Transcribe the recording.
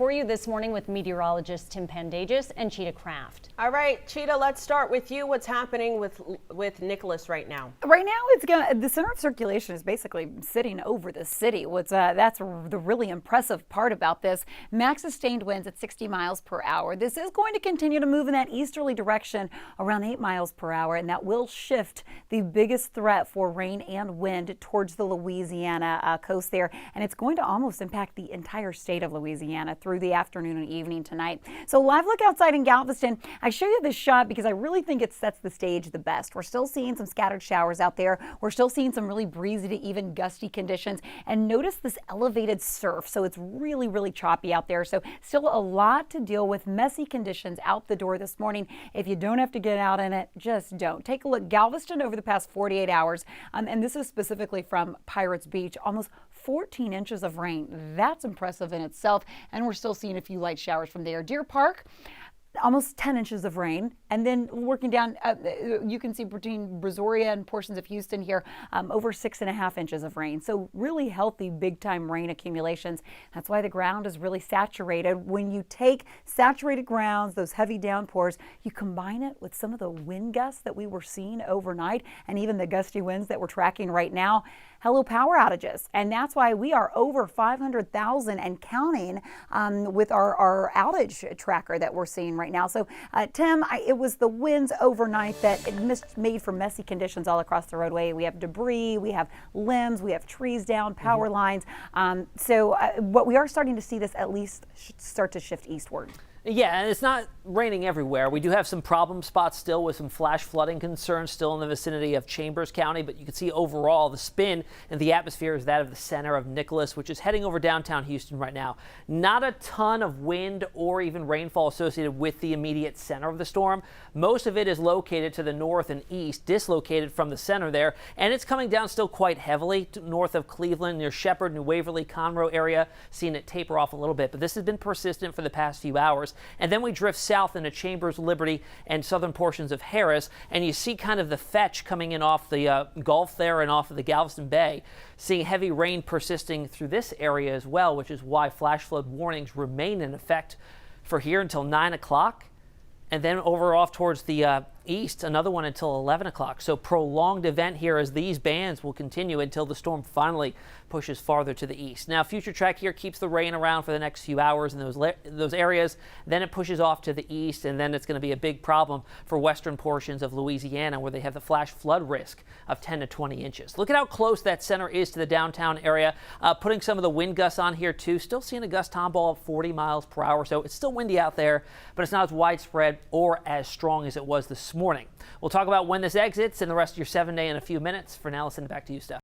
For you this morning with meteorologist Pandajis and Chita. All right, Chita, let's start with you. What's happening with Nicholas right now? Right now, the center of circulation is basically sitting over the city. That's the really impressive part about this. Max sustained winds at 60 miles per hour. This is going to continue to move in that easterly direction around 8 miles per hour, and that will shift the biggest threat for rain and wind towards the Louisiana coast there, and it's going to almost impact the entire state of Louisiana through the afternoon and evening tonight. So live look outside in Galveston. I show you this shot because I really think it sets the stage the best. We're still seeing some scattered showers out there. We're still seeing some really breezy to even gusty conditions. And notice this elevated surf. So it's really, really choppy out there. So still a lot to deal with. Messy conditions out the door this morning. If you don't have to get out in it, just don't. Take a look. Galveston over the past 48 hours. And this is specifically from Pirates Beach. Almost 14 inches of rain. That's impressive in itself. And we're still seeing a few light showers from there. Deer Park, almost 10 inches of rain. And then working down, you can see between Brazoria and portions of Houston here, over 6.5 inches of rain. So really healthy, big time rain accumulations. That's why the ground is really saturated. When you take saturated grounds, those heavy downpours, you combine it with some of the wind gusts that we were seeing overnight and even the gusty winds that we're tracking right now. Hello, power outages. And that's why we are over 500,000 and counting with our outage tracker that we're seeing right now. So Tim, it was the winds overnight that made for messy conditions all across the roadway. We have debris, we have limbs, we have trees down, power lines. What we are starting to see this at least start to shift eastward. Yeah, and it's not raining everywhere. We do have some problem spots still with some flash flooding concerns still in the vicinity of Chambers County, but you can see overall the spin in the atmosphere is that of the center of Nicholas, which is heading over downtown Houston right now. Not a ton of wind or even rainfall associated with the immediate center of the storm. Most of it is located to the north and east, dislocated from the center there, and it's coming down still quite heavily north of Cleveland, near Shepherd, New Waverly, Conroe area, seeing it taper off a little bit, but this has been persistent for the past few hours. And then we drift south into Chambers, Liberty, and southern portions of Harris, and you see kind of the fetch coming in off the Gulf there and off of the Galveston Bay, seeing heavy rain persisting through this area as well, which is why flash flood warnings remain in effect for here until 9 o'clock. And then over off towards the east, another one until 11 o'clock. So prolonged event here as these bands will continue until the storm finally pushes farther to the east. Now, Future Track here keeps the rain around for the next few hours in those areas. Then it pushes off to the east, and then it's going to be a big problem for western portions of Louisiana where they have the flash flood risk of 10 to 20 inches. Look at how close that center is to the downtown area. Putting some of the wind gusts on here too. Still seeing a gust tomball of 40 miles per hour. So it's still windy out there, but it's not as widespread or as strong as it was this morning. We'll talk about when this exits and the rest of your 7-day in a few minutes. For now, let's send it back to you, Steph.